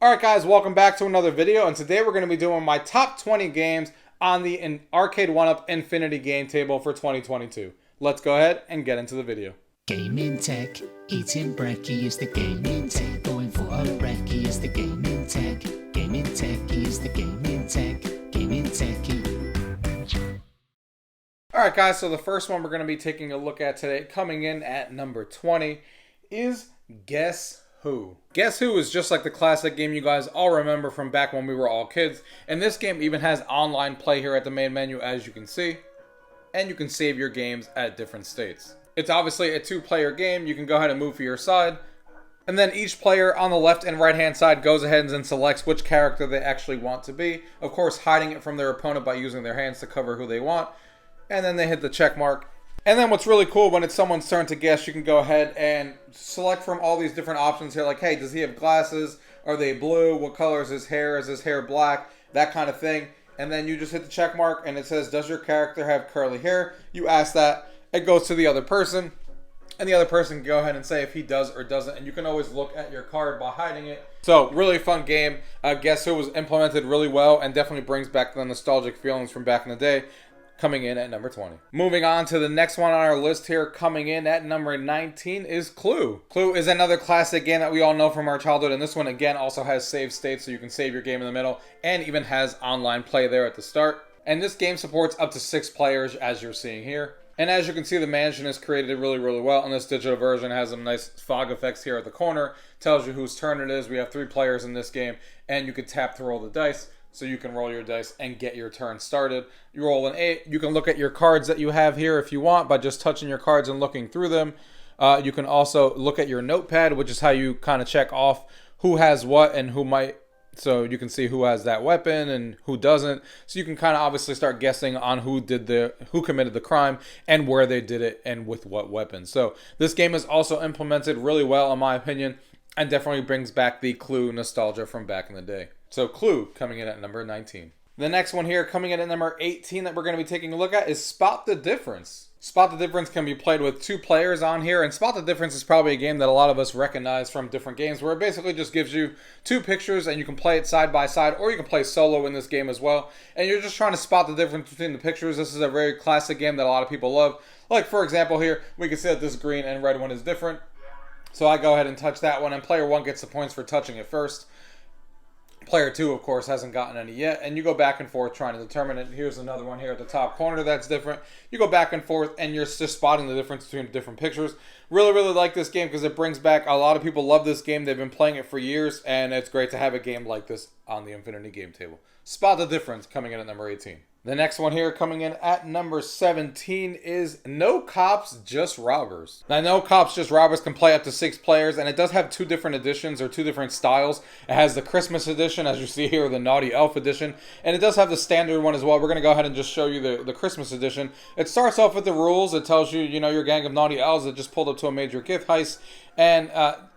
Alright guys, welcome back to another video, and today we're going to be doing my top 20 games on the Arcade1up Infinity game table for 2022. Let's go ahead and get into the video. Gaming tech, eating brekkie is the gaming tech. Going for a brekkie is the gaming tech. Gaming techie is the gaming tech. Gaming techie. Alright guys, so the first one we're going to be taking a look at today, coming in at number 20, is Guess Who. Guess Who is just like the classic game you guys all remember from back when we were all kids. And this game even has online play here at the main menu, as you can see. And you can save your games at different states. It's obviously a two-player game. You can go ahead and move for your side. And then each player on the left and right-hand side goes ahead and selects which character they actually want to be. Of course, hiding it from their opponent by using their hands to cover who they want. And then they hit the check mark. And then what's really cool, when it's someone's turn to guess, you can go ahead and select from all these different options here. Like, hey, does he have glasses? Are they blue? What color is his hair? Is his hair black? That kind of thing. And then you just hit the check mark and it says, does your character have curly hair? You ask that. It goes to the other person. And the other person can go ahead and say if he does or doesn't. And you can always look at your card by hiding it. So, really fun game. Guess Who was implemented really well and definitely brings back the nostalgic feelings from back in the day. Coming in at number 20. Moving on to the next one on our list here, coming in at number 19 is Clue. Clue is another classic game that we all know from our childhood, and this one again also has save states, so you can save your game in the middle, and even has online play there at the start. And this game supports up to 6 players, as you're seeing here. And as you can see, the mansion is created really, really well, and this digital version has some nice fog effects here at the corner. Tells you whose turn it is. We have 3 players in this game, and you can tap to roll the dice. So you can roll your dice and get your turn started. You roll an 8. You can look at your cards that you have here if you want by just touching your cards and looking through them. You can also look at your notepad, which is how you kind of check off who has what and who might. So you can see who has that weapon and who doesn't. So you can kind of obviously start guessing on who committed the crime and where they did it and with what weapon. So this game is also implemented really well, in my opinion, and definitely brings back the Clue nostalgia from back in the day. So Clue coming in at number 19. The next one here coming in at number 18 that we're going to be taking a look at is Spot the Difference. Spot the Difference can be played with 2 players on here, and Spot the Difference is probably a game that a lot of us recognize from different games, where it basically just gives you 2 pictures and you can play it side by side, or you can play solo in this game as well. And you're just trying to spot the difference between the pictures. This is a very classic game that a lot of people love. Like, for example, here we can see that this green and red one is different. So I go ahead and touch that one, and player 1 gets the points for touching it first. Player 2, of course, hasn't gotten any yet, and you go back and forth trying to determine it. Here's another one here at the top corner that's different. You go back and forth, and you're just spotting the difference between the different pictures. Really, really like this game because it brings back, a lot of people love this game. They've been playing it for years, and it's great to have a game like this on the Infinity game table. Spot the Difference coming in at number 18. The next one here coming in at number 17 is No Cops, Just Robbers. Now, No Cops, Just Robbers can play up to 6 players, and it does have 2 different editions or 2 different styles. It has the Christmas edition, as you see here, the Naughty Elf edition, and it does have the standard one as well. We're going to go ahead and just show you the Christmas edition. It starts off with the rules. It tells you, your gang of naughty elves that just pulled up to a major gift heist, and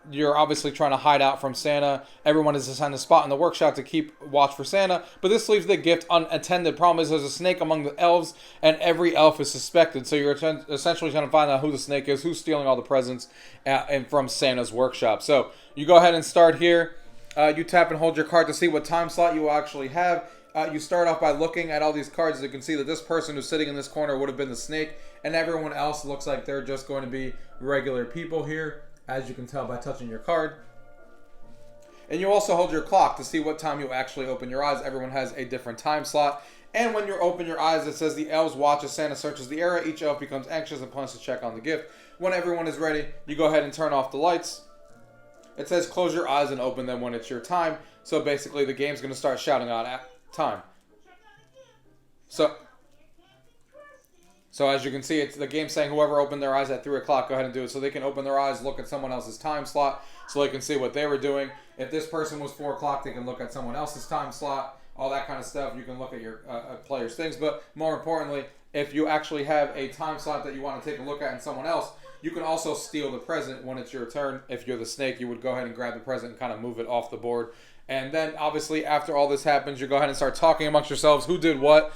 you're obviously trying to hide out from Santa. Everyone is assigned a spot in the workshop to keep watch for Santa, but this leaves the gift unattended. Problem is there's a snake among the elves, and every elf is suspected. So you're essentially trying to find out who the snake is, who's stealing all the presents and from Santa's workshop. So you go ahead and start here. You tap and hold your card to see what time slot you actually have. You start off by looking at all these cards. You can see that this person who's sitting in this corner would have been the snake, and everyone else looks like they're just going to be regular people here, as you can tell by touching your card. And you also hold your clock to see what time you actually open your eyes. Everyone has a different time slot. And when you open your eyes, it says the elves watch as Santa searches the area. Each elf becomes anxious and plans to check on the gift. When everyone is ready, you go ahead and turn off the lights. It says close your eyes and open them when it's your time. So basically the game's going to start shouting out at time. So as you can see, it's the game saying whoever opened their eyes at 3 o'clock, go ahead and do it. So they can open their eyes, look at someone else's time slot, so they can see what they were doing. If this person was 4 o'clock, they can look at someone else's time slot, all that kind of stuff. You can look at your players' things. But more importantly, if you actually have a time slot that you want to take a look at in someone else, you can also steal the present when it's your turn. If you're the snake, you would go ahead and grab the present and kind of move it off the board. And then, obviously, after all this happens, you go ahead and start talking amongst yourselves who did what,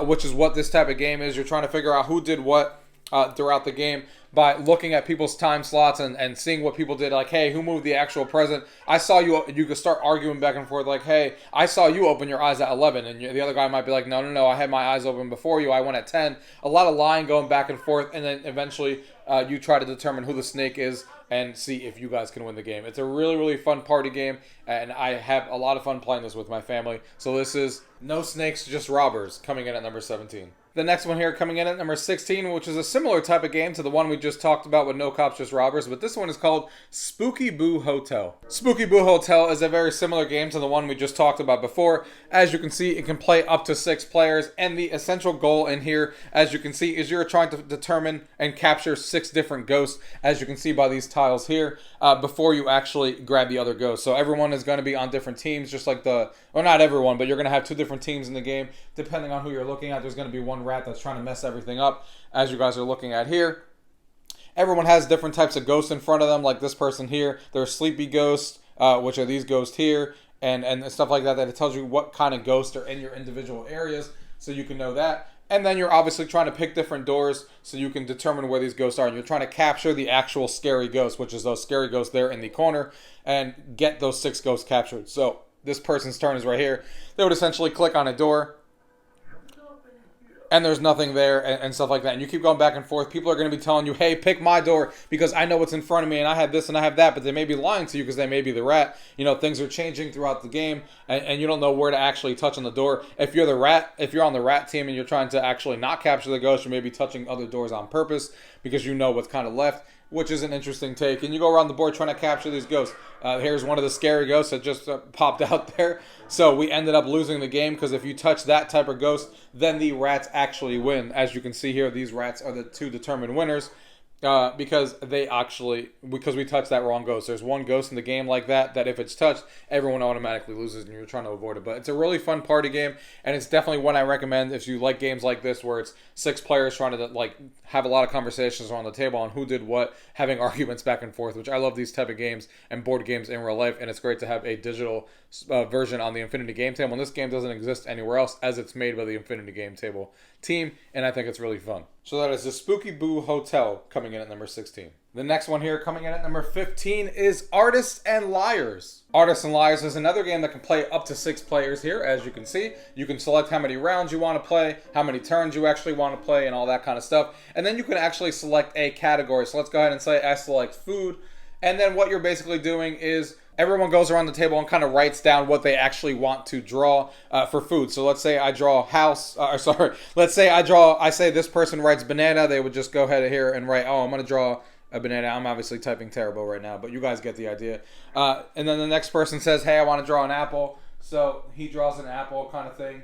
which is what this type of game is. You're trying to figure out who did what throughout the game by looking at people's time slots and seeing what people did. Like, hey, who moved the actual present? I saw you. You could start arguing back and forth. Like, hey, I saw you open your eyes at 11, and the other guy might be like, no, I had my eyes open before you. I went at 10. A lot of lying going back and forth, and then eventually you try to determine who the snake is and see if you guys can win the game. It's a really, really fun party game, and I have a lot of fun playing this with my family. So this is No Snakes, Just Robbers, coming in at number 17. The next one here coming in at number 16, which is a similar type of game to the one we just talked about with No Cops, Just Robbers, but this one is called Spooki Boo Hotel. Spooki Boo Hotel is a very similar game to the one we just talked about before. As you can see, it can play up to 6 players, and the essential goal in here, as you can see, is you're trying to determine and capture 6 different ghosts, as you can see by these tiles here, before you actually grab the other ghost. So everyone is going to be on different teams, just like well, not everyone, but you're going to have 2 different teams in the game, depending on who you're looking at. There's going to be one rat that's trying to mess everything up, as you guys are looking at here. Everyone has different types of ghosts in front of them, like this person here. There's sleepy ghosts, which are these ghosts here, and stuff like that it tells you what kind of ghosts are in your individual areas, so you can know that. And then you're obviously trying to pick different doors so you can determine where these ghosts are, and you're trying to capture the actual scary ghosts, which is those scary ghosts there in the corner, and get those 6 ghosts captured. So this person's turn is right here. They would essentially click on a door, and there's nothing there, and stuff like that. And you keep going back and forth. People are going to be telling you, hey, pick my door because I know what's in front of me, and I have this and I have that. But they may be lying to you because they may be the rat. You know, things are changing throughout the game, and you don't know where to actually touch on the door. If you're the rat, if you're on the rat team and you're trying to actually not capture the ghost, you may be touching other doors on purpose because you know what's kind of left, which is an interesting take. And you go around the board trying to capture these ghosts. Here's one of the scary ghosts that just popped out there. So we ended up losing the game because if you touch that type of ghost, then the rats actually win. As you can see here, these rats are the 2 determined winners because we touched that wrong ghost. There's one ghost in the game like that if it's touched, everyone automatically loses and you're trying to avoid it. But it's a really fun party game, and it's definitely one I recommend if you like games like this where it's 6 players trying to like have a lot of conversations around the table on who did what, having arguments back and forth, which I love these type of games and board games in real life. And it's great to have a digital version on the Infinity Game Table. And this game doesn't exist anywhere else as it's made by the Infinity Game Table team, and I think it's really fun. So that is the Spooki Boo Hotel coming in at number 16. The next one here coming in at number 15 is Artists and Lairs. Artists and Lairs is another game that can play up to 6 players here. As you can see, you can select how many rounds you want to play, how many turns you actually want to play, and all that kind of stuff. And then you can actually select a category. So let's go ahead and say I select food. And then what you're basically doing is everyone goes around the table and kind of writes down what they actually want to draw for food. So let's say I draw house, let's say I say this person writes banana. They would just go ahead here and write, oh, I'm going to draw a banana. I'm obviously typing terrible right now, but you guys get the idea. And then the next person says, hey, I want to draw an apple. So he draws an apple kind of thing.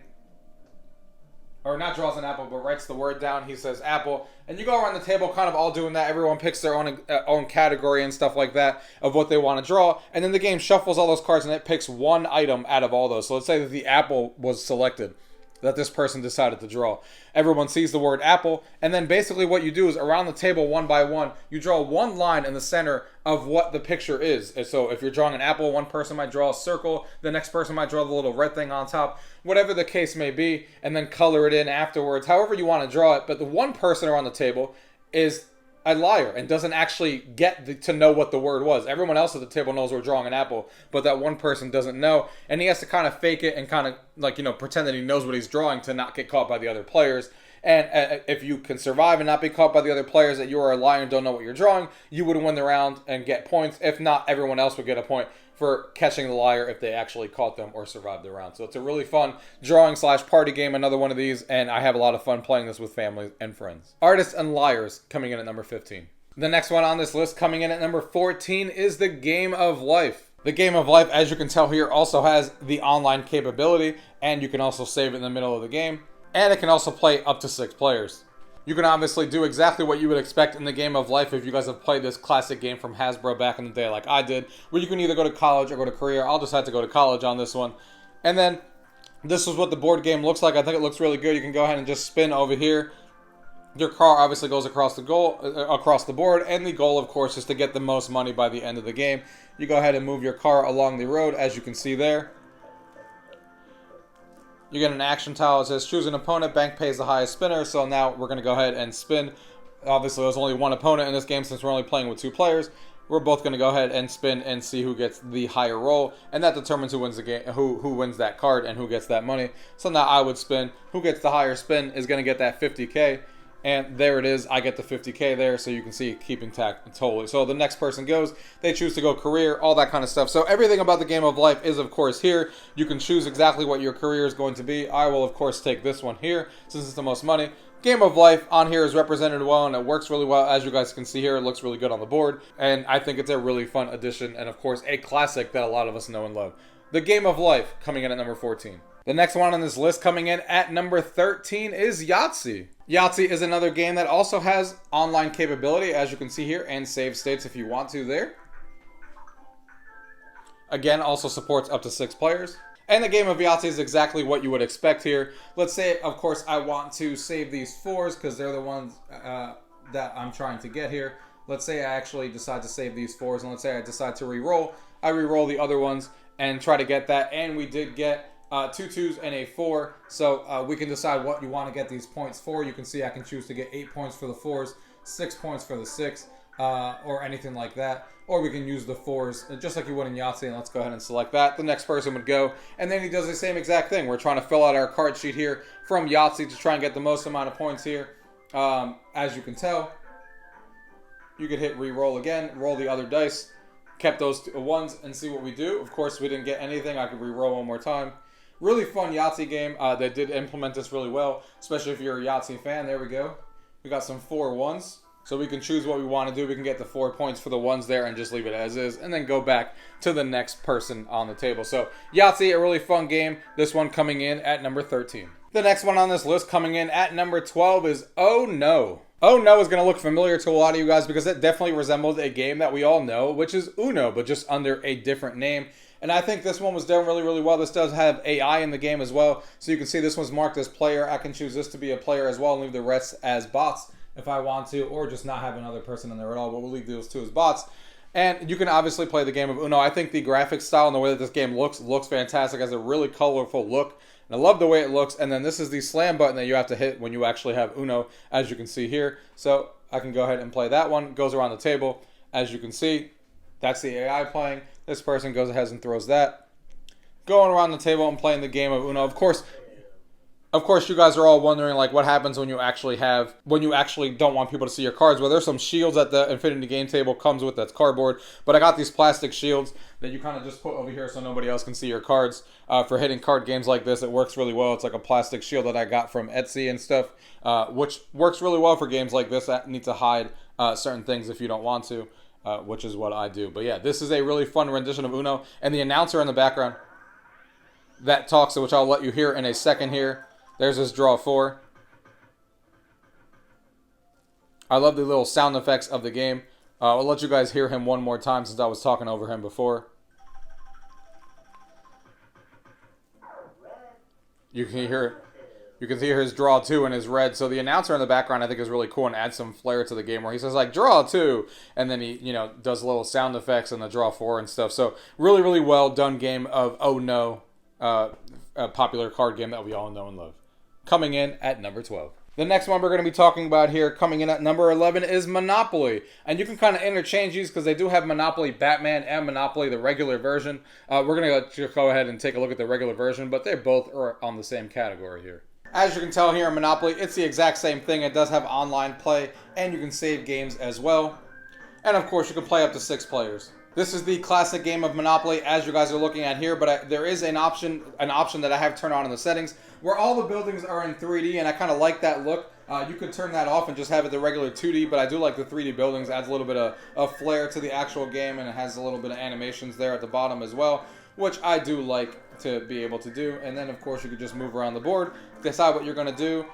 Or not draws an apple, but writes the word down. He says apple. And you go around the table kind of all doing that. Everyone picks their own category and stuff like that of what they want to draw. And then the game shuffles all those cards and it picks one item out of all those. So let's say that the apple was selected, that this person decided to draw. Everyone sees the word apple, and then basically what you do is around the table one by one, you draw one line in the center of what the picture is. And so if you're drawing an apple, one person might draw a circle, the next person might draw the little red thing on top, whatever the case may be, and then color it in afterwards, however you want to draw it. But the one person around the table is a liar and doesn't actually get to know what the word was. Everyone else at the table knows we're drawing an apple, but that one person doesn't know, and he has to kind of fake it and kind of pretend that he knows what he's drawing to not get caught by the other players. And if you can survive and not be caught by the other players that you are a liar and don't know what you're drawing, you would win the round and get points. If not, everyone else would get a point for catching the liar if they actually caught them or survived the round. So it's a really fun drawing/party game, another one of these, and I have a lot of fun playing this with family and friends. Artists and Lairs coming in at number 15. The next one on this list coming in at number 14 is the Game of Life. The Game of Life, as you can tell here, also has the online capability, and you can also save it in the middle of the game, and it can also play up to 6 players. You can obviously do exactly what you would expect in the Game of Life if you guys have played this classic game from Hasbro back in the day like I did, where you can either go to college or go to career. I'll just have to go to college on this one. And then this is what the board game looks like. I think it looks really good. You can go ahead and just spin over here. Your car obviously goes across the board, and the goal, of course, is to get the most money by the end of the game. You go ahead and move your car along the road, as you can see there. You get an action tile. It says choose an opponent. Bank pays the highest spinner. So now we're going to go ahead and spin obviously there's only one opponent in this game since we're only playing with 2 players. We're both going to go ahead and spin and see who gets the higher roll, and that determines who wins the game, who wins that card and who gets that money. So now I would spin. Who gets the higher spin is going to get that 50K, and there it is. I get the 50K there, so you can see keeping track totally. So the next person goes. They choose to go career, all that kind of stuff. So everything about the game of life is, of course, here. You can choose exactly what your career is going to be. I will, of course, take this one here since it's the most money. Game of Life on here is represented well, and it works really well. As you guys can see here, it looks really good on the board, and I think it's a really fun addition, and of course, a classic that a lot of us know and love. The Game of Life coming in at number 14. The next one on this list coming in at number 13 is Yahtzee. Yahtzee is another game that also has online capability, as you can see here, and save states if you want to there. Again, also supports up to 6 players. And the game of Yahtzee is exactly what you would expect here. Let's say, of course, I want to save these 4s because they're the ones that I'm trying to get here. Let's say I actually decide to save these 4s, and let's say I decide to re-roll. I re-roll the other ones and try to get that, and we did get 2 2s and a 4. So we can decide what you want to get these points for. You can see I can choose to get 8 points for the 4s, 6 points for the 6, or anything like that. Or we can use the 4s, just like you would in Yahtzee, and let's go ahead and select that. The next person would go, and then he does the same exact thing. We're trying to fill out our card sheet here from Yahtzee to try and get the most amount of points here. As you can tell, you could hit re-roll again, roll the other dice, kept those 1s, and see what we do. Of course, we didn't get anything. I could re-roll one more time. Really fun Yahtzee game. They did implement this really well, especially if you're a Yahtzee fan. There we go. We got some 4 1s. So we can choose what we want to do. We can get the 4 points for the 1s there and just leave it as is, and then go back to the next person on the table. So Yahtzee, a really fun game. This one coming in at number 13. The next one on this list coming in at number 12 is Oh No. Oh No is going to look familiar to a lot of you guys because it definitely resembles a game that we all know, which is Uno, but just under a different name. And I think this one was done really, really well. This does have AI in the game as well. So you can see this one's marked as player. I can choose this to be a player as well and leave the rest as bots if I want to, or just not have another person in there at all, but we'll leave those 2 as bots. And you can obviously play the game of Uno. I think the graphics style and the way that this game looks fantastic. It has a really colorful look, and I love the way it looks. And then this is the slam button that you have to hit when you actually have Uno, as you can see here. So I can go ahead and play that one. It goes around the table. As you can see, that's the AI playing. This person goes ahead and throws that. Going around the table and playing the game of Uno. Of course, you guys are all wondering, like, what happens when you actually don't want people to see your cards. Well, there's some shields that the Infinity Game Table comes with that's cardboard, but I got these plastic shields that you kind of just put over here so nobody else can see your cards. For hitting card games like this, it works really well. It's like a plastic shield that I got from Etsy and stuff, which works really well for games like this that need to hide certain things if you don't want to, which is what I do. But yeah, this is a really fun rendition of Uno, and the announcer in the background that talks, which I'll let you hear in a second here. There's his draw 4. I love the little sound effects of the game. I'll let you guys hear him one more time since I was talking over him before. You can hear his draw 2 in his red. So the announcer in the background I think is really cool and adds some flair to the game where he says like draw 2, and then he does little sound effects in the draw 4 and stuff. So really, really well done game of Oh No, a popular card game that we all know and love. Coming in at number 12. The next one we're going to be talking about here, coming in at number 11, is Monopoly. And you can kind of interchange these because they do have Monopoly Batman and Monopoly, the regular version. We're going to go ahead and take a look at the regular version, but they both are on the same category here. As you can tell here in Monopoly, it's the exact same thing. It does have online play, and you can save games as well. And of course, you can play up to 6 players. This is the classic game of Monopoly, as you guys are looking at here, but there is an option that I have turned on in the settings where all the buildings are in 3D, and I kind of like that look. You could turn that off and just have it the regular 2D, but I do like the 3D buildings. It adds a little bit of flair to the actual game, and it has a little bit of animations there at the bottom as well, which I do like to be able to do. And then, of course, you could just move around the board, decide what you're going to do.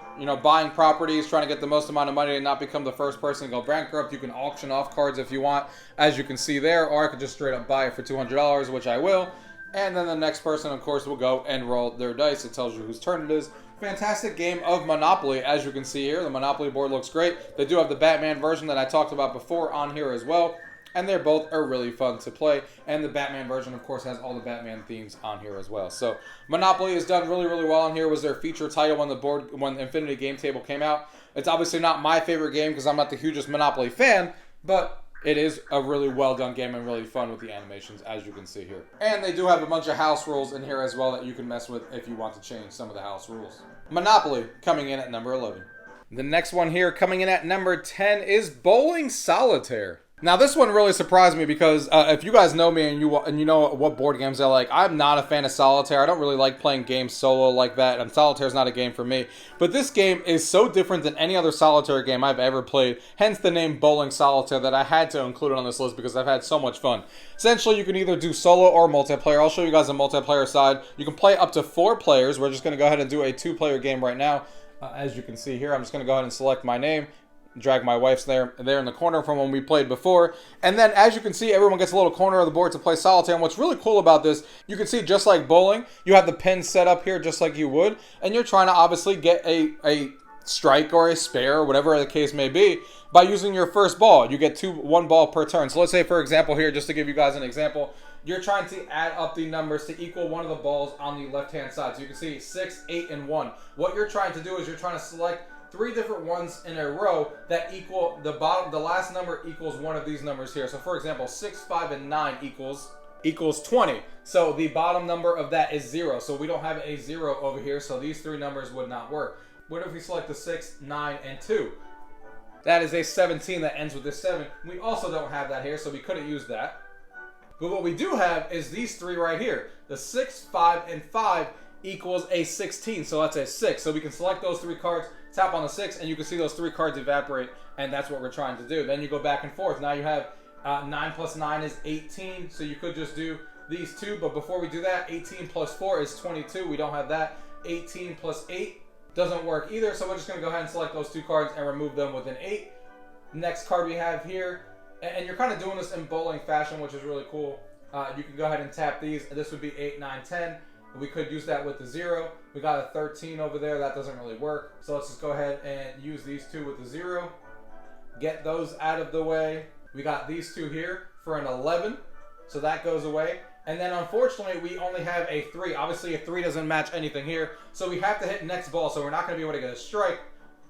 Buying properties, trying to get the most amount of money and not become the first person to go bankrupt. You can auction off cards if you want, as you can see there, or I could just straight up buy it for $200, which I will. And then the next person, of course, will go and roll their dice. It tells you whose turn it is. Fantastic game of Monopoly, as you can see here. The Monopoly board looks great. They do have the Batman version that I talked about before on here as well. and they're both are really fun to play. And the Batman version, of course, has all the Batman themes on here as well. So Monopoly is done really, really well on here. It was their feature title when Infinity Game Table came out. It's obviously not my favorite game because I'm not the hugest Monopoly fan, but it is a really well done game and really fun with the animations, as you can see here. And they do have a bunch of house rules in here as well that you can mess with if you want to change some of the house rules. Monopoly coming in at number 11. The next one here coming in at number 10 is Bowling Solitaire. Now this one really surprised me because if you guys know me and you know what board games I like, I'm not a fan of Solitaire. I don't really like playing games solo like that, and Solitaire's not a game for me. But this game is so different than any other Solitaire game I've ever played, hence the name Bowling Solitaire, that I had to include it on this list because I've had so much fun. Essentially, you can either do solo or multiplayer. I'll show you guys the multiplayer side. You can play up to 4 players. We're just going to go ahead and do a 2-player game right now. As you can see here, I'm just going to go ahead and select my name. Drag my wife's there in the corner from when we played before. And then as you can see, everyone gets a little corner of the board to play Solitaire. And what's really cool about this, you can see just like bowling, you have the pins set up here just like you would. And you're trying to obviously get a strike or a spare or whatever the case may be by using your first ball. You get 1 ball per turn. So let's say, for example here, just to give you guys an example, you're trying to add up the numbers to equal one of the balls on the left-hand side. So you can see 6, 8, and 1. What you're trying to do is you're trying to select 3 different ones in a row that equal the last number equals one of these numbers here. So for example, 6, 5, and 9 equals 20. So the bottom number of that is 0. So we don't have a 0 over here, so these 3 numbers would not work. What if we select the 6, 9, and 2? That is a 17 that ends with this 7. We also don't have that here, so we couldn't use that. But what we do have is these 3 right here. The 6, 5, and 5 equals a 16, so that's a 6. So we can select those 3 cards, tap on the 6, and you can see those 3 cards evaporate, and that's what we're trying to do. Then you go back and forth. Now you have 9 plus 9 is 18, so you could just do these 2, but before we do that, 18 plus 4 is 22. We don't have that. 18 plus 8 doesn't work either, so we're just going to go ahead and select those 2 cards and remove them with an 8. Next card we have here, and you're kind of doing this in bowling fashion, which is really cool. You can go ahead and tap these. This would be 8, 9, 10. We could use that with the 0. We got a 13 over there. That doesn't really work. So let's just go ahead and use these 2 with the 0. Get those out of the way. We got these 2 here for an 11. So that goes away. And then unfortunately, we only have a 3. Obviously, a 3 doesn't match anything here. So we have to hit next ball. So we're not going to be able to get a strike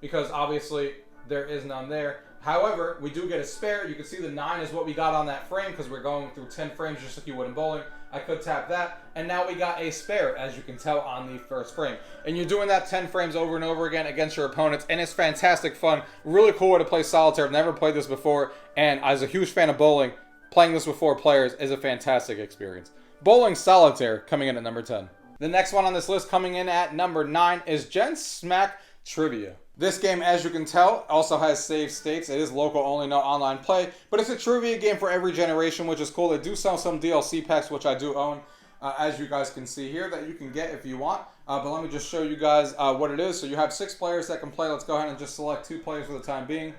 because obviously there is none there. However, we do get a spare. You can see the 9 is what we got on that frame because we're going through 10 frames just like you would in bowling. I could tap that, and now we got a spare, as you can tell on the first frame. And you're doing that 10 frames over and over again against your opponents, and it's fantastic fun. Really cool way to play Solitaire. I've never played this before, and as a huge fan of bowling, playing this with 4 players is a fantastic experience. Bowling Solitaire coming in at number 10. The next one on this list coming in at number 9 is Smak Trivia. This game, as you can tell, also has save states. It is local only, no online play, but it's a trivia game for every generation, which is cool. They do sell some DLC packs, which I do own, as you guys can see here, that you can get if you want. But let me just show you guys what it is. So you have 6 players that can play. Let's go ahead and just select 2 players for the time being.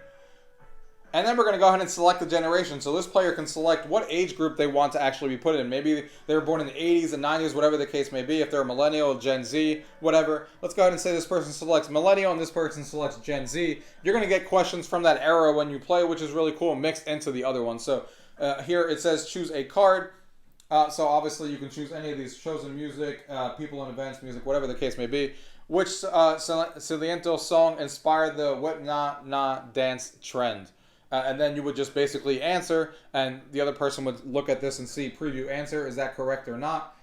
And then we're going to go ahead and select the generation. So this player can select what age group they want to actually be put in. Maybe they were born in the 80s, the 90s, whatever the case may be. If they're a millennial, Gen Z, whatever. Let's go ahead and say this person selects millennial and this person selects Gen Z. You're going to get questions from that era when you play, which is really cool, mixed into the other one. So here it says choose a card. So obviously you can choose any of these: chosen music, people and events, music, whatever the case may be. Which Saliento song inspired the What Not Not dance trend? And then you would just basically answer, and the other person would look at this and see preview answer. Is that correct or not?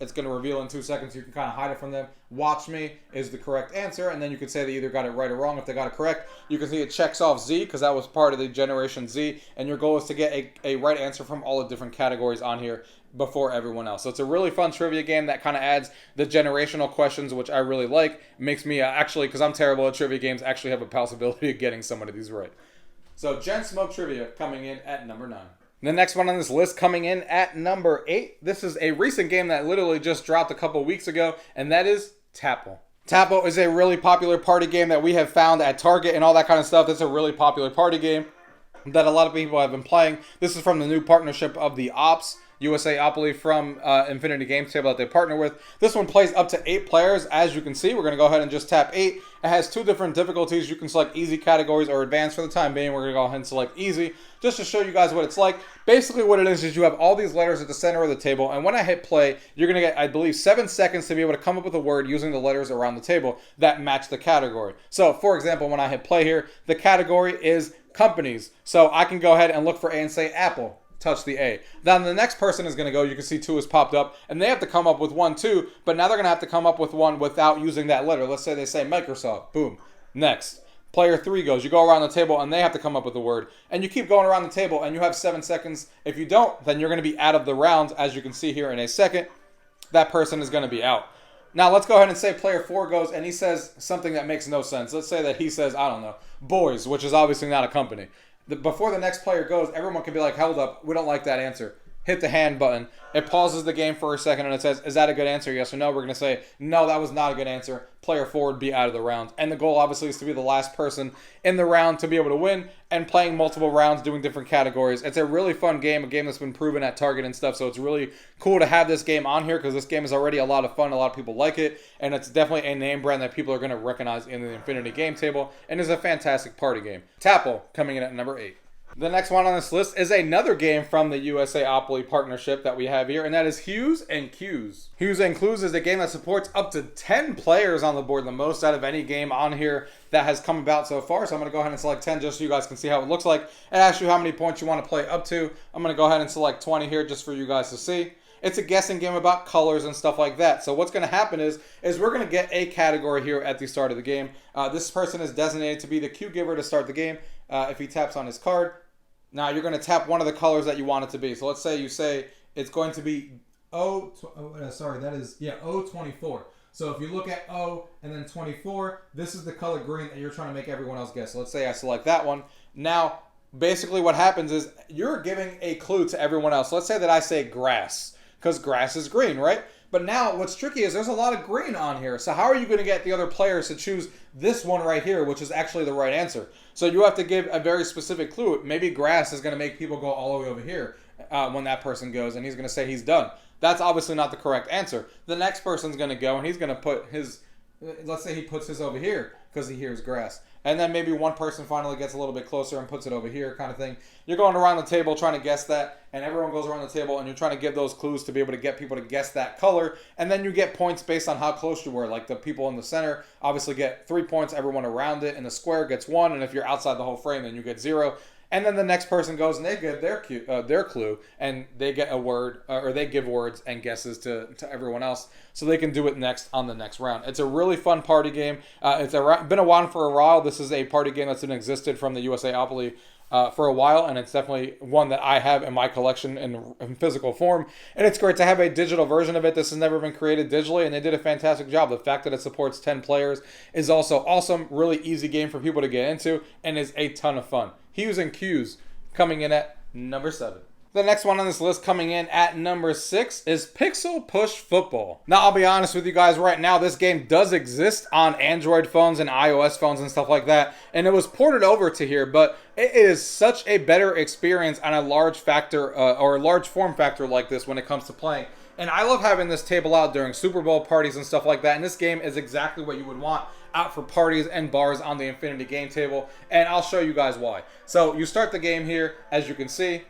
It's going to reveal in 2 seconds. You can kind of hide it from them. Watch me is the correct answer, and then you could say they either got it right or wrong. If they got it correct, you can see it checks off Z because that was part of the Generation Z, and your goal is to get a right answer from all the different categories on here before everyone else. So it's a really fun trivia game that kind of adds the generational questions, which I really like. Makes me actually, because I'm terrible at trivia games, actually have a possibility of getting some of these right. So Smak Trivia coming in at number 9. The next one on this list coming in at number 8. This is a recent game that literally just dropped a couple weeks ago, and that is Tapple. Tapple is a really popular party game that we have found at Target and all that kind of stuff. It's a really popular party game that a lot of people have been playing. This is from the new partnership of the Ops. USAopoly from Infinity Games Table that they partner with. This one plays up to 8 players. As you can see, we're going to go ahead and just tap 8. It has 2 different difficulties. You can select easy categories or advanced. For the time being, we're going to go ahead and select easy just to show you guys what it's like. Basically what it is you have all these letters at the center of the table, and when I hit play, you're going to get, I believe, 7 seconds to be able to come up with a word using the letters around the table that match the category. So, for example, when I hit play here, the category is companies. So I can go ahead and look for A and say Apple. Touch the A. Then the next person is going to go, you can see 2 has popped up, and they have to come up with 1 too, but now they're going to have to come up with one without using that letter. Let's say they say Microsoft. Boom. Next. Player 3 goes. You go around the table, and they have to come up with a word. And you keep going around the table, and you have 7 seconds. If you don't, then you're going to be out of the round. As you can see here in a second, that person is going to be out. Now, let's go ahead and say player 4 goes, and he says something that makes no sense. Let's say that he says, I don't know, boys, which is obviously not a company. Before the next player goes, everyone can be like, hold up, we don't like that answer. Hit the hand button. It pauses the game for a second, and it says, is that a good answer, yes or no? We're going to say, no, that was not a good answer. Player 4 would be out of the round. And the goal, obviously, is to be the last person in the round to be able to win, and playing multiple rounds, doing different categories. It's a really fun game, a game that's been proven at Target and stuff, so it's really cool to have this game on here, because this game is already a lot of fun. A lot of people like it, and it's definitely a name brand that people are going to recognize in the Infinity Game Table, and is a fantastic party game. Tapple, coming in at number 8. The next one on this list is another game from the USAopoly partnership that we have here, and that is Hues and Cues. Hues and Cues is a game that supports up to 10 players on the board, the most out of any game on here that has come about so far. So I'm going to go ahead and select 10 just so you guys can see how it looks like. It asks you how many points you want to play up to. I'm going to go ahead and select 20 here just for you guys to see. It's a guessing game about colors and stuff like that. So what's going to happen is we're going to get a category here at the start of the game. This person is designated to be the cue giver to start the game. If he taps on his card, now you're going to tap one of the colors that you want it to be. So let's say you say it's going to be O24. So if you look at O and then 24, this is the color green that you're trying to make everyone else guess. So let's say I select that one. Now, basically what happens is you're giving a clue to everyone else. Let's say that I say grass, because grass is green, right? But now what's tricky is there's a lot of green on here. So how are you going to get the other players to choose this one right here, which is actually the right answer? So you have to give a very specific clue. Maybe grass is going to make people go all the way over here when that person goes, and he's going to say he's done. That's obviously not the correct answer. The next person's going to go, and he's going to put his, let's say he puts his over here because he hears grass. And then maybe one person finally gets a little bit closer and puts it over here, kind of thing. You're going around the table trying to guess that, and everyone goes around the table, and you're trying to give those clues to be able to get people to guess that color. And then you get points based on how close you were. Like the people in the center obviously get 3 points. Everyone around it in the square gets 1, and if you're outside the whole frame, then you get 0. And then the next person goes and they give their clue, and they get a word, or they give words and guesses to everyone else, so they can do it next on the next round. It's a really fun party game. It's been around for a while. This is a party game that's been existed from the USAopoly for a while, and it's definitely one that I have in my collection in physical form. And it's great to have a digital version of it. This has never been created digitally, and they did a fantastic job. The fact that it supports 10 players is also awesome. Really easy game for people to get into, and is a ton of fun. Hues and Cues, coming in at number 7. The next one on this list, coming in at number 6, is Pixel Push Football. Now, I'll be honest with you guys right now, this game does exist on Android phones and iOS phones and stuff like that, and it was ported over to here, but it is such a better experience on a large factor, or a large form factor like this when it comes to playing. And I love having this table out during Super Bowl parties and stuff like that, and this game is exactly what you would want out for parties and bars on the Infinity Game Table, and I'll show you guys why. So you start the game here, as you can see.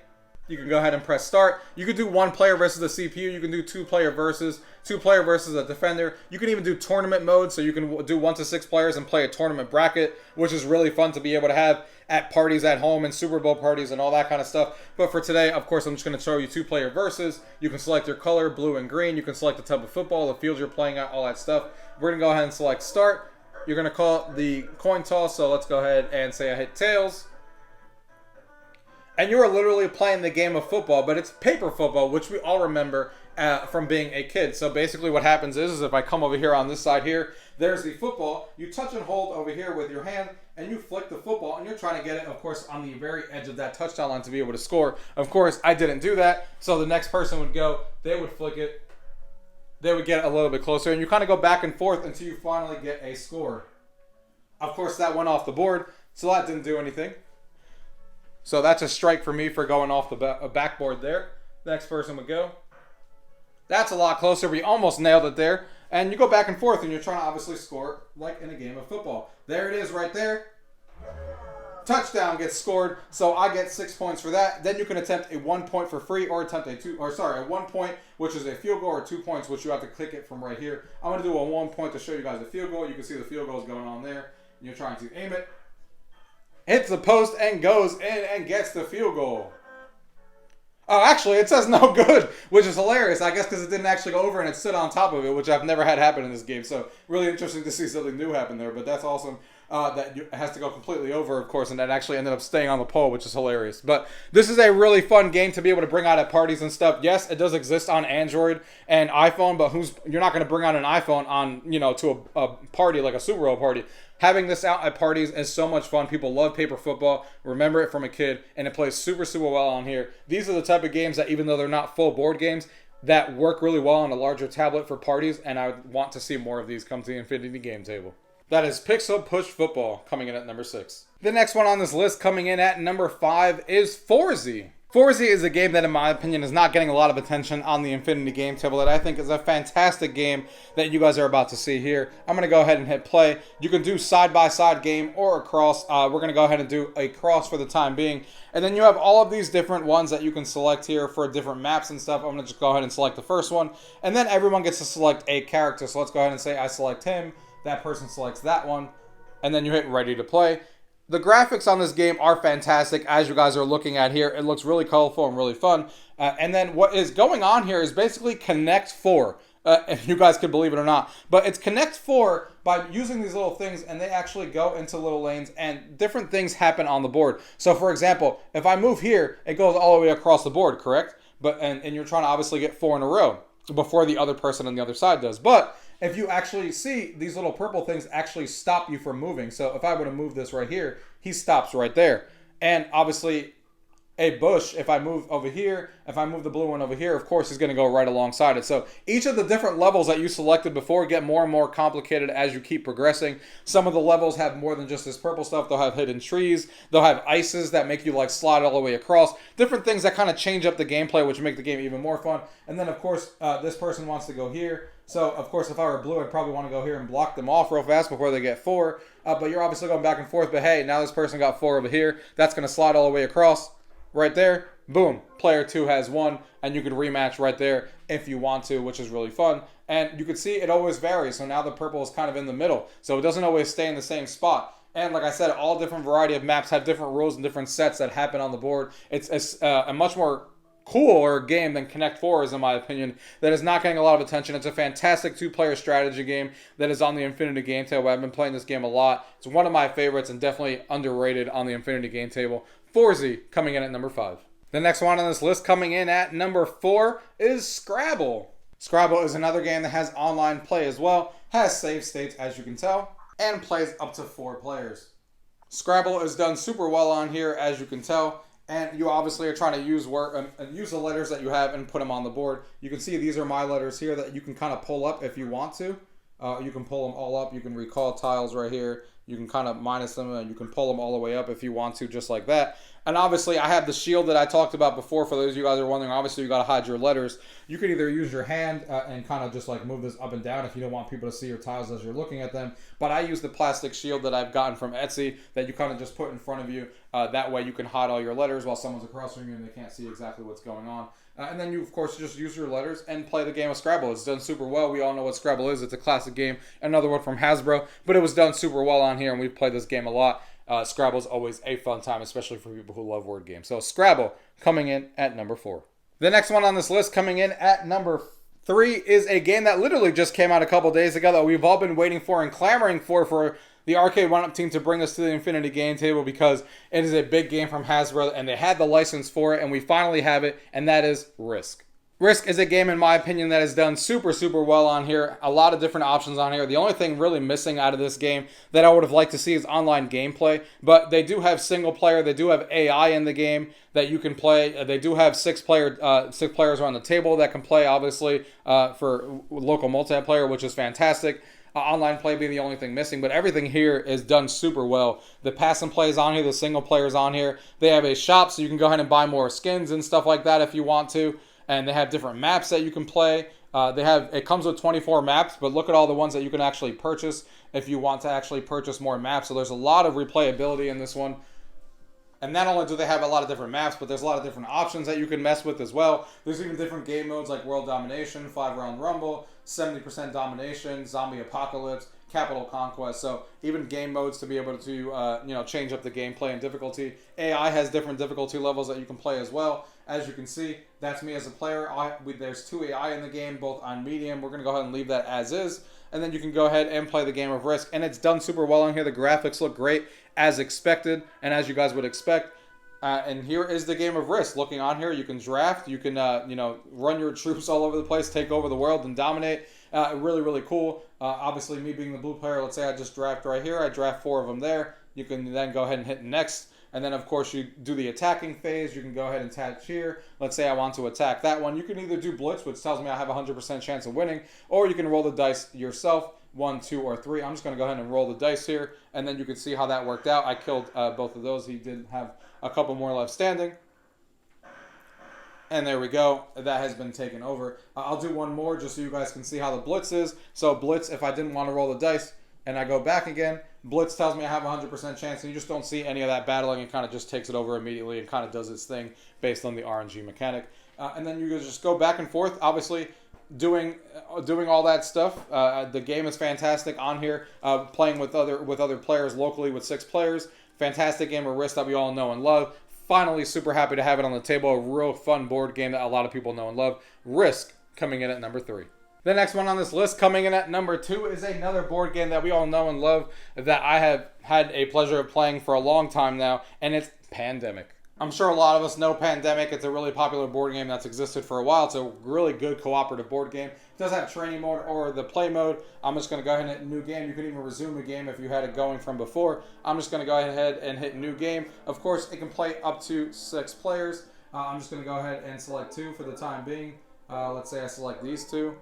You can go ahead and press start. You can do 1 player versus the CPU. You can do 2 player versus a defender. You can even do tournament mode, so you can do 1 to 6 players and play a tournament bracket, which is really fun to be able to have at parties at home and Super Bowl parties and all that kind of stuff. But for today, of course, I'm just going to show you 2 player versus. You can select your color, blue and green. You can select the type of football, the field you're playing at, all that stuff. We're going to go ahead and select start. You're going to call it the coin toss, so let's go ahead and say I hit tails. And you are literally playing the game of football, but it's paper football, which we all remember from being a kid. So basically what happens is if I come over here on this side here, there's the football. You touch and hold over here with your hand, and you flick the football, and you're trying to get it, of course, on the very edge of that touchdown line to be able to score. Of course, I didn't do that, so the next person would go, they would flick it, they would get a little bit closer, and you kind of go back and forth until you finally get a score. Of course, that went off the board, so that didn't do anything. So that's a strike for me for going off the backboard there. Next person would go. That's a lot closer. We almost nailed it there. And you go back and forth, and you're trying to obviously score like in a game of football. There it is right there. Touchdown gets scored, so I get 6 points for that. Then you can attempt a 1 point for free, or attempt a 1 point, which is a field goal, or 2 points, which you have to click it from right here. I'm going to do a 1 point to show you guys the field goal. You can see the field goal is going on there. And you're trying to aim it. Hits the post and goes in and gets the field goal. Oh, actually, it says no good, which is hilarious, I guess, because it didn't actually go over and it stood on top of it, which I've never had happen in this game. So, really interesting to see something new happen there, but that's awesome. That it has to go completely over, of course, and that actually ended up staying on the pole, which is hilarious. But this is a really fun game to be able to bring out at parties and stuff. Yes, it does exist on Android and iPhone, but you're not going to bring out an iPhone on, to a party like a Super Bowl party. Having this out at parties is so much fun. People love paper football. Remember it from a kid, and it plays super, super well on here. These are the type of games that, even though they're not full board games, that work really well on a larger tablet for parties, and I want to see more of these come to the Infinity Game Table. That is Pixel Push Football, coming in at number 6. The next one on this list, coming in at number 5, is Fourzy. Fourzy is a game that, in my opinion, is not getting a lot of attention on the Infinity Game Table, that I think is a fantastic game that you guys are about to see here. I'm going to go ahead and hit play. You can do side-by-side game or a cross. We're going to go ahead and do a cross for the time being. And then you have all of these different ones that you can select here for different maps and stuff. I'm going to just go ahead and select the first one. And then everyone gets to select a character. So let's go ahead and say I select him. That person selects that one, and then you hit ready to play. The graphics on this game are fantastic, as you guys are looking at here. It looks really colorful and really fun. And then what is going on here is basically Connect 4, if you guys could believe it or not. But it's Connect 4 by using these little things, and they actually go into little lanes, and different things happen on the board. So, for example, if I move here, it goes all the way across the board, correct? And you're trying to obviously get 4 in a row before the other person on the other side does. But if you actually see, these little purple things actually stop you from moving. So if I were to move this right here, he stops right there. And obviously, a bush, if I move over here, if I move the blue one over here, of course, he's going to go right alongside it. So each of the different levels that you selected before get more and more complicated as you keep progressing. Some of the levels have more than just this purple stuff. They'll have hidden trees. They'll have ices that make you like slide all the way across. Different things that kind of change up the gameplay, which make the game even more fun. And then, of course, this person wants to go here. So, of course, if I were blue, I'd probably want to go here and block them off real fast before they get 4. But you're obviously going back and forth. But, hey, now this person got 4 over here. That's going to slide all the way across. Right there, boom, player 2 has 1, and you can rematch right there if you want to, which is really fun. And you can see it always varies, so now the purple is kind of in the middle, so it doesn't always stay in the same spot. And like I said, all different variety of maps have different rules and different sets that happen on the board. It's a much more cooler game than Connect 4 is, in my opinion, that is not getting a lot of attention. It's a fantastic 2-player strategy game that is on the Infinity Game Table. I've been playing this game a lot. It's one of my favorites and definitely underrated on the Infinity Game Table. Fourzy coming in at number 5. The next one on this list coming in at number 4 is Scrabble. Scrabble is another game that has online play as well, has save states as you can tell, and plays up to 4 players. Scrabble is done super well on here as you can tell, and you obviously are trying to use the letters that you have and put them on the board. You can see these are my letters here that you can kind of pull up if you want to. You can pull them all up. You can recall tiles right here. You can kind of minus them, and you can pull them all the way up if you want to, just like that. And obviously, I have the shield that I talked about before. For those of you guys who are wondering, obviously, you got to hide your letters. You can either use your hand and kind of just like move this up and down if you don't want people to see your tiles as you're looking at them. But I use the plastic shield that I've gotten from Etsy that you kind of just put in front of you. That way, you can hide all your letters while someone's across from you and they can't see exactly what's going on. And then you, of course, just use your letters and play the game of Scrabble. It's done super well. We all know what Scrabble is. It's a classic game. Another one from Hasbro. But it was done super well on here, and we've played this game a lot. Scrabble is always a fun time, especially for people who love word games. So Scrabble coming in at number 4. The next one on this list coming in at number 3 is a game that literally just came out a couple days ago that we've all been waiting for and clamoring for the Arcade1up team to bring us to the Infinity Game Table, because it is a big game from Hasbro and they had the license for it, and we finally have it, and that is Risk. Risk is a game, in my opinion, that is done super, super well on here. A lot of different options on here. The only thing really missing out of this game that I would have liked to see is online gameplay. But they do have single player. They do have AI in the game that you can play. They do have 6 players on the table that can play, obviously, for local multiplayer, which is fantastic. Online play being the only thing missing, but everything here is done super well. The pass and play is on here. The single player is on here. They have a shop, so you can go ahead and buy more skins and stuff like that if you want to. and they have different maps that you can play. It comes with 24 maps, but look at all the ones that you can actually purchase if you want to actually purchase more maps. So there's a lot of replayability in this one. And not only do they have a lot of different maps, but there's a lot of different options that you can mess with as well. There's even different game modes like World Domination, 5-Round Rumble, 70% Domination, Zombie Apocalypse, Capital Conquest. So even game modes to be able to change up the gameplay and difficulty. AI has different difficulty levels that you can play as well. As you can see, that's me as a player. There's 2 AI in the game, both on medium. We're going to go ahead and leave that as is. And then you can go ahead and play the game of Risk. And it's done super well on here. The graphics look great as expected and as you guys would expect. And here is the game of Risk. Looking on here, you can draft. You can, run your troops all over the place, take over the world and dominate. Really, really cool. Obviously, me being the blue player, let's say I just draft right here. I draft 4 of them there. You can then go ahead and hit next. And then, of course, you do the attacking phase. You can go ahead and attach here. Let's say I want to attack that one. You can either do Blitz, which tells me I have a 100% chance of winning, or you can roll the dice yourself, 1, 2, or 3. I'm just going to go ahead and roll the dice here, and then you can see how that worked out. I killed both of those. He did have a couple more left standing. And there we go. That has been taken over. I'll do one more just so you guys can see how the Blitz is. So Blitz, if I didn't want to roll the dice, and I go back again, Blitz tells me I have a 100% chance, and you just don't see any of that battling. It kind of just takes it over immediately and kind of does its thing based on the RNG mechanic. And then you just go back and forth, obviously doing all that stuff. The game is fantastic on here, playing with other players locally with 6 players. Fantastic game of Risk that we all know and love. Finally, super happy to have it on the table. A real fun board game that a lot of people know and love. Risk coming in at number 3. The next one on this list, coming in at number 2, is another board game that we all know and love that I have had a pleasure of playing for a long time now, and it's Pandemic. I'm sure a lot of us know Pandemic. It's a really popular board game that's existed for a while. It's a really good cooperative board game. It does have training mode or the play mode. I'm just going to go ahead and hit new game. You can even resume a game if you had it going from before. I'm just going to go ahead and hit new game. Of course, it can play up to 6 players. I'm just going to go ahead and select 2 for the time being. Let's say I select these 2.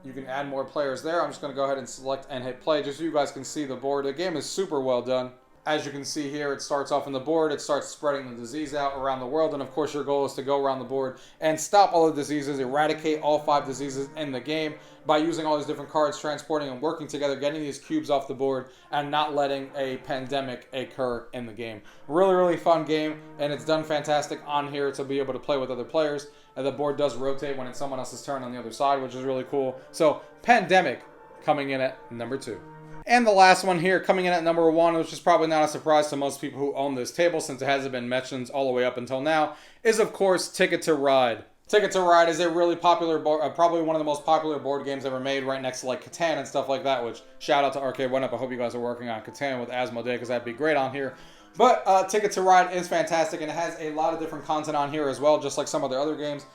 You can add more players there. I'm just going to go ahead and select and hit play just so you guys can see the board. The game is super well done. As you can see here, it starts off on the board. It starts spreading the disease out around the world. And of course, your goal is to go around the board and stop all the diseases, eradicate all 5 diseases in the game by using all these different cards, transporting and working together, getting these cubes off the board, and not letting a pandemic occur in the game. Really, really fun game, and it's done fantastic on here to be able to play with other players. And the board does rotate when it's someone else's turn on the other side, which is really cool. So, Pandemic coming in at number 2. And the last one here, coming in at number 1, which is probably not a surprise to most people who own this table since it hasn't been mentioned all the way up until now, is of course Ticket to Ride. Ticket to Ride is a really popular board, probably one of the most popular board games ever made, right next to like Catan and stuff like that, which shout out to Arcade1up. I hope you guys are working on Catan with Asmodee because that'd be great on here. But Ticket to Ride is fantastic, and it has a lot of different content on here as well, just like some of the other games.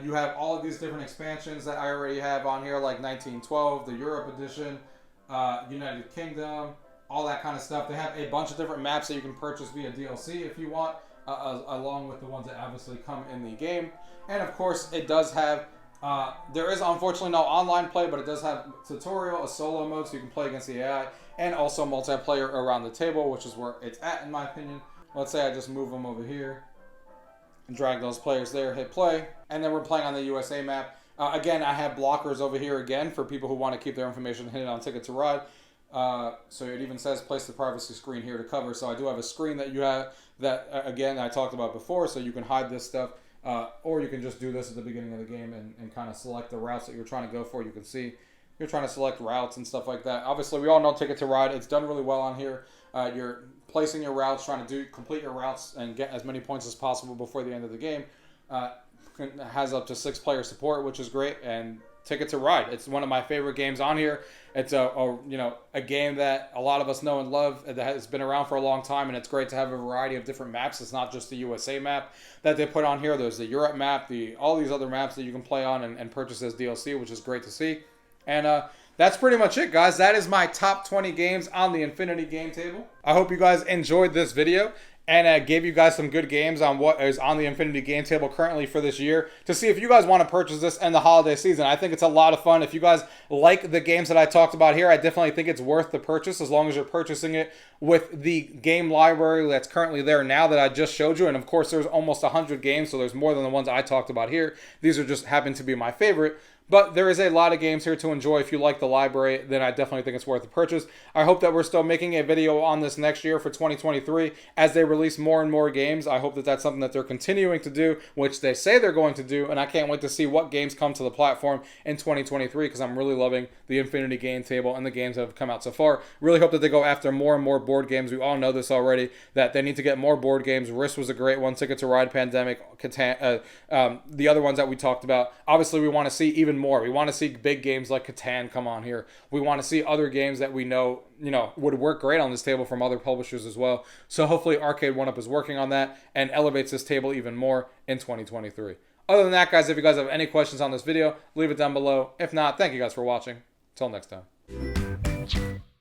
You have all of these different expansions that I already have on here, like 1912, the Europe edition, United Kingdom, all that kind of stuff. They have a bunch of different maps that you can purchase via DLC if you want, along with the ones that obviously come in the game. And of course, it does have, there is unfortunately no online play, but it does have tutorial, a solo mode, so you can play against the AI, and also multiplayer around the table, which is where it's at in my opinion. Let's say I just move them over here, and drag those players there, hit play, and then we're playing on the USA map. Again, I have blockers over here again for people who want to keep their information hidden on Ticket to Ride. So it even says place the privacy screen here to cover. So I do have a screen that you have that, again, I talked about before, so you can hide this stuff. Or you can just do this at the beginning of the game and kind of select the routes that you're trying to go for. You can see you're trying to select routes and stuff like that. Obviously, we all know Ticket to Ride. It's done really well on here. You're placing your routes, trying to complete your routes and get as many points as possible before the end of the game. Has up to 6 player support, which is great, and Ticket to Ride. It's one of my favorite games on here. It's a game that a lot of us know and love that has been around for a long time, and it's great to have a variety of different maps. It's not just the USA map that they put on here. There's the Europe map, all these other maps that you can play on and purchase as DLC, which is great to see. And that's pretty much it, guys. That is my top 20 games on the Infinity game table. I hope you guys enjoyed this video. and gave you guys some good games on what is on the Infinity game table currently for this year to see if you guys want to purchase this in the holiday season. I think it's a lot of fun. If you guys like the games that I talked about here, I definitely think it's worth the purchase as long as you're purchasing it with the game library that's currently there now that I just showed you. And of course, there's almost 100 games, so there's more than the ones I talked about here. These are just happen to be my favorite. But there is a lot of games here to enjoy. If you like the library, then I definitely think it's worth the purchase. I hope that we're still making a video on this next year for 2023 as they release more and more games. I hope that that's something that they're continuing to do, which they say they're going to do, and I can't wait to see what games come to the platform in 2023 because I'm really loving the Infinity game table and the games that have come out so far. Really hope that they go after more and more board games. We all know this already, that they need to get more board games. Risk was a great one. Ticket to Ride, Pandemic, Catan, the other ones that we talked about. Obviously, we want to see even more. We want to see big games like Catan come on here. We want to see other games that we know, would work great on this table from other publishers as well. So hopefully Arcade1up is working on that and elevates this table even more in 2023. Other than that, guys, if you guys have any questions on this video, leave it down below. If not, thank you guys for watching. Till next time.